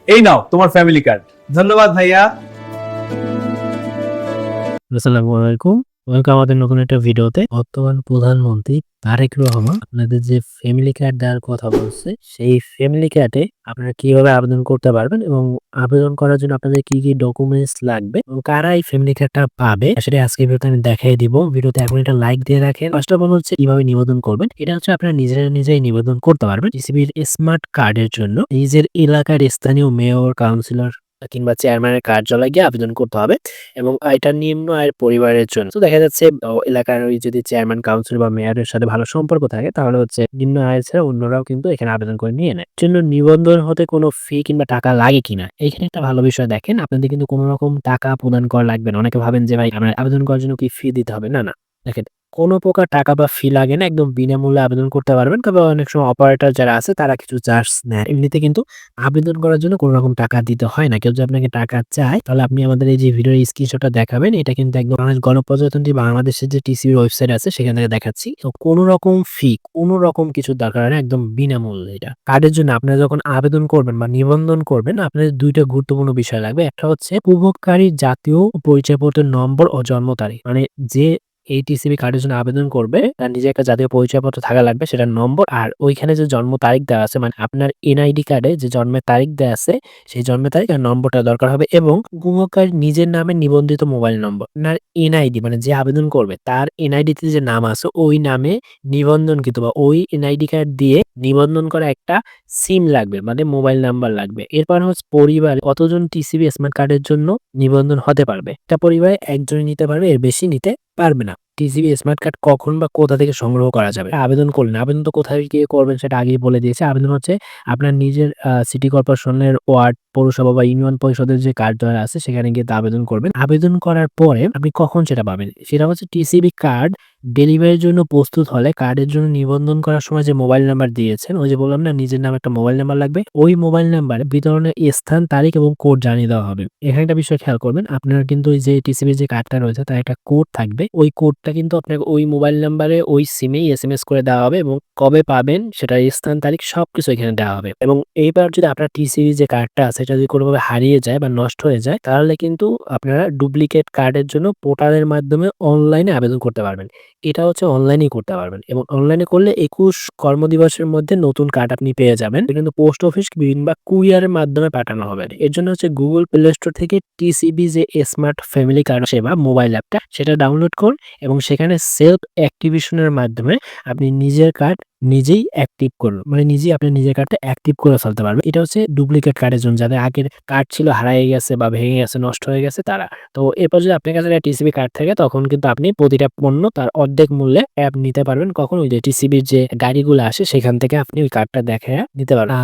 এই নাও তোমার family card. ধন্যবাদ ভাইয়া। আসসালামু আলাইকুম। ওয়েলকাম আমাদের নতুন একটা ভিডিওতে। বর্তমান প্রধানমন্ত্রী তারেক রহমান আপনাদের যে ফ্যামিলি কার্ড দেওয়ার কথা বলছে, সেই ফ্যামিলি কার্ডে আপনারা কিভাবে আবেদন করতে পারবেন এবং আবেদন করার জন্য আপনাদের কি, কি ডকুমেন্টস লাগবে এবং কারা এই ফ্যামিলি কার্ডটা পাবে সেটা আজকের ভিডিওতে আমি দেখাই দিব। ভিডিওতে এখন একটা লাইক দিয়ে রাখেন। ফার্স্ট অফ অল হচ্ছে কিভাবে নিবন্ধন করবেন। এটা হচ্ছে আপনারা নিজেই নিবন্ধন করতে পারবেন। টিসিবির স্মার্ট কার্ডের জন্য নিজের এলাকার স্থানীয় মেয়র, কাউন্সিলর কিংবা চেয়ারম্যানের কার্যালয়ে গিয়ে আবেদন করতে হবে এবং এটা নিম্ন আয়ের পরিবারের জন্য। তো দেখা যাচ্ছে এলাকার ওই যদি চেয়ারম্যান, কাউন্সিলর বা মেয়রের সাথে ভালো সম্পর্ক থাকে তাহলে হচ্ছে নিম্ন আয়ের ছাড়া অন্যরাও কিন্তু এখানে আবেদন করে নিয়ে নেয়। জন্য নিবন্ধন হতে কোনো ফি কিংবা টাকা লাগে কিনা এইখানে একটা ভালো বিষয় দেখেন। আপনাদের কিন্তু কোনো রকম টাকা প্রদান করা লাগবে না। অনেকে ভাবেন যে ভাই আমার আবেদন করার জন্য কি ফি দিতে হবে? না, না। দেখেন কোনো প্রকার টাকা বা ফি লাগে না। একদম বিনামূল্যে আবেদন করতে পারবেন। তবে অনেক সময় অপারেটর যারা আছে তারা কিছু চার্জ নেয়। এমনিতে কিন্তু আবেদন করার জন্য কোনো রকম টাকা দিতে হয় না। কেউ যদি আপনাকে টাকা চায় তাহলে আপনি আমাদের এই যে ভিডিওর স্ক্রিনশটটা দেখাবেন। এটা কিন্তু একদম বাংলাদেশ গণপ্রজাতন্ত্রী বাংলাদেশের যে টিসিবির ওয়েবসাইট আছে সেখান থেকে দেখাচ্ছি। তো কোনো রকম ফি, কোনো রকম কিছুর দরকার হয় না। একদম বিনামূল্যে এটা। কার্ডের জন্য আপনারা যখন আবেদন করবেন বা নিবন্ধন করবেন আপনাদের ২ টা গুরুত্বপূর্ণ বিষয় লাগবে। একটা হচ্ছে উপভোগকারীর জাতীয় পরিচয়পত্রের নম্বর ও জন্ম তারিখ। মানে যে এই টিসিবি কার্ডের জন্য আবেদন করবে তার নিজের একটা জাতীয় পরিচয়পত্র থাকা লাগবে, সেটার নম্বর আর ওইখানে যে জন্ম তারিখ দেওয়া আছে মানে আপনার এনআইডি কার্ডে যে জন্মের তারিখ দেওয়া আছে সেই জন্মের তারিখ আর নম্বরটা দরকার হবে এবং উপভোক্তার নিজের নামে নিবন্ধিত মোবাইল নম্বর। আপনার এনআইডি মানে যে আবেদন করবে তার এনআইডিতে যে নাম আছে ওই নামে নিবন্ধনকৃত বা ওই এনআইডি কার্ড দিয়ে নিবন্ধন করা একটা সিম লাগবে মানে মোবাইল নাম্বার লাগবে। এরপর হচ্ছে পরিবার কতজন টিসিবি স্মার্ট কার্ডের জন্য নিবন্ধন হতে পারবে। একটা পরিবারে একজনই নিতে পারবে, এর বেশি নিতে পারবে না। টিসিবি স্মার্ট কার্ড কখন বা কোথা থেকে সংগ্রহ করা যাবে? আবেদন করলেন। আবেদন তো কোথায় গিয়ে করবেন সেটা আগেই বলে দিয়েছি। আবেদন হচ্ছে আপনার নিজের সিটি কর্পোরেশনের ওয়ার্ড, পৌরসভা বা ইউনিয়ন পরিষদের যে কার্যালয় আছে সেখানে গিয়ে আবেদন করবেন। আবেদন করার পরে আপনি কখন সেটা পাবেন? সেটা হচ্ছে টিসিবি কার্ড ডেলিভারির জন্য প্রস্তুত হলে কার্ডের জন্য নিবন্ধন করার সময় যে মোবাইল নাম্বার দিয়েছেন, ওই যে বললাম না নিজের নামে একটা মোবাইল নাম্বার লাগবে। ওই মোবাইল নাম্বারে বিতরণের স্থান, তারিখ এবং কোড জানিয়ে দেওয়া হবে। এখানে একটা বিষয় খেয়াল করবেন। আপনারা কিন্তু ওই যে টিসিবির যে কার্ডটা রয়েছে তার একটা কোড থাকবে। ওই কোডটা কিন্তু আপনাকে ওই মোবাইল নাম্বারে ওই সিমেই এসএমএস করে দেওয়া হবে এবং কবে পাবেন সেটার স্থান, তারিখ সবকিছু এখানে দেওয়া হবে। এবং এইবার যদি আপনার টিসিবি যে কার্ডটা আছে সেটা যদি কোনোভাবে হারিয়ে যায় বা নষ্ট হয়ে যায় তাহলে কিন্তু আপনারা ডুপ্লিকেট কার্ডের জন্য পোর্টালের মাধ্যমে অনলাইনে আবেদন করতে পারবেন। এটা হচ্ছে অনলাইনেই করতে পারবেন এবং অনলাইনে করলে ২১ কর্মদিবসের মধ্যে নতুন কার্ড আপনি পেয়ে যাবেন। এটা কিন্তু পোস্ট অফিস কিংবা কুরিয়ারের মাধ্যমে পাঠানো হবে। এর জন্য হচ্ছে Google Play Store থেকে টিসিবি যে স্মার্ট ফ্যামিলি কার্ড সেবা মোবাইল অ্যাপটা সেটা ডাউনলোড করুন এবং সেখানে সেলফ অ্যাক্টিভেশন এর মাধ্যমে আপনি নিজের কার্ড নিজেই অ্যাক্টিভ করুন। মানে নিজেই আপনি নিজের কার্ডটা অ্যাক্টিভ করে ফেলতে পারবেন। এটা হচ্ছে ডুপ্লিকেট কার্ডের জন্য যাদের আগের কার্ড ছিল হারায়ে গেছে বা ভেঙে গেছে, নষ্ট হয়ে গেছে তারা। তো এরপর যদি আপনার কাছে একটা টিসিবি কার্ড থাকে তখন কিন্তু আপনি প্রতিটা পণ্য তার অর্ধেক মূল্যে অ্যাপ নিতে পারবেন। কখন? ওই যে টিসিবির যে গাড়িগুলো আসে সেখান থেকে আপনি ওই কার্ডটা দেখায়া নিতে পারবেন।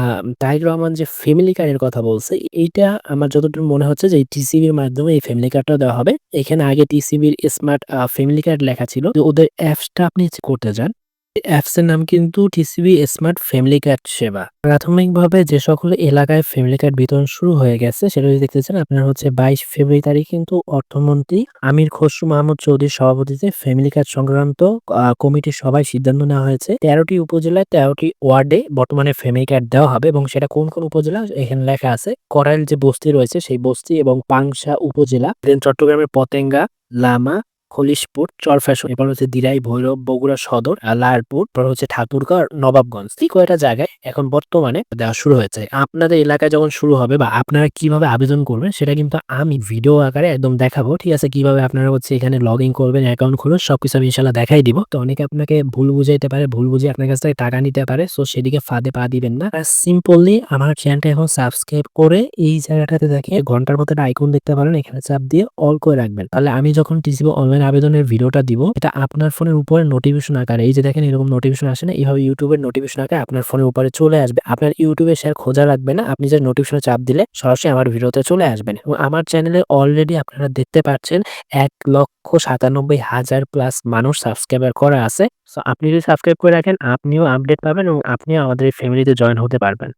তারেক রহমান যে ফ্যামিলি কার্ডের কথা বলছে এইটা আমার যতদূর মনে হচ্ছে যে এই টিসিবির মাধ্যমে এই ফ্যামিলি কার্ডটা দেওয়া হবে। এখানে আগে টিসিবির স্মার্ট ফ্যামিলি কার্ড লেখা ছিল। তো ওদের অ্যাপসটা আপনি করতে যান। অ্যাপস এর নাম কিন্তু টিসিবি স্মার্ট ফ্যামিলি কার্ড সেবা। প্রাথমিকভাবে যে সকল এলাকায় ফ্যামিলি কার্ড বিতরণ শুরু হয়ে গেছে সেটা যদি দেখতে চান আপনার হচ্ছে ২২ ফেব্রুয়ারি তারিখ কিন্তু অর্থমন্ত্রী আমির খসরু মাহমুদ চৌধুরীর সভাপতিত্বে ফ্যামিলি কার্ড সংক্রান্ত কমিটির সভায় সিদ্ধান্ত নেওয়া হয়েছে ১৩টি উপজেলায় ১৩টি ওয়ার্ডে বর্তমানে ফ্যামিলি কার্ড দেওয়া হবে এবং সেটা কোন উপজেলা এখানে লেখা আছে। করাইল যে বস্তি রয়েছে সেই বস্তি এবং পাংশা উপজেলা, দেন চট্টগ্রামের পতেঙ্গা, লামা, খলিশপুর, চরফ্যাশন, এরপর হচ্ছে দিরাই, ভৈরব, বগুড়া সদর, লালপুর, তারপর হচ্ছে ঠাকুরগাঁও, নবাবগঞ্জ। এই কয়টা জায়গায় এখন বর্তমানে দেওয়া শুরু হয়েছে। আপনাদের এলাকায় যখন শুরু হবে বা আপনারা কিভাবে আবেদন করবেন সেটা কিন্তু আমি ভিডিও আকারে একদম দেখাবো। ঠিক আছে? কিভাবে আপনারা হচ্ছে এখানে লগইন করবেন, অ্যাকাউন্ট খুলবেন সবকিছু আমি ইনশাআল্লাহ দেখাই দিব। তো অনেকে আপনাকে ভুল বুঝাইতে পারে, ভুল বুঝিয়ে আপনার কাছ থেকে টাকা নিতে পারে। সো সেদিকে ফাঁদে পা দিবেন না। আর সিম্পলি আমার চ্যানেলটা এখন সাবস্ক্রাইব করে এই জায়গাটাতে দেখে ঘন্টার মতো একটা আইকন দেখতে পারেন, এখানে চাপ দিয়ে অল করে রাখবেন। তাহলে আমি যখন টিসিবি অনলাইন আবেদনের ভিডিওটা দিব এটা আপনার ফোনের উপরে নোটিফিকেশন আকারে, এই যে দেখেন এরকম নোটিফিকেশন আসে না, এইভাবে ইউটিউবের নোটিফিকেশন আকারে আপনার ফোনের উপরে চলে আসবে। আপনার ইউটিউবে শেয়ার খোঁজা লাগবে না, আপনি যে নোটিফিকেশনে চাপ দিলে সরাসরি আমার ভিডিওতে চলে আসবেন। এবং আমার চ্যানেলে অলরেডি আপনারা দেখতে পাচ্ছেন ১,৯৭,০০০ প্লাস মানুষ সাবস্ক্রাইবার করা আছে। সো আপনি যদি সাবস্ক্রাইব করে রাখেন আপনিও আপডেট পাবেন এবং আপনিও আমাদের এই ফ্যামিলিতে জয়েন হতে পারবেন।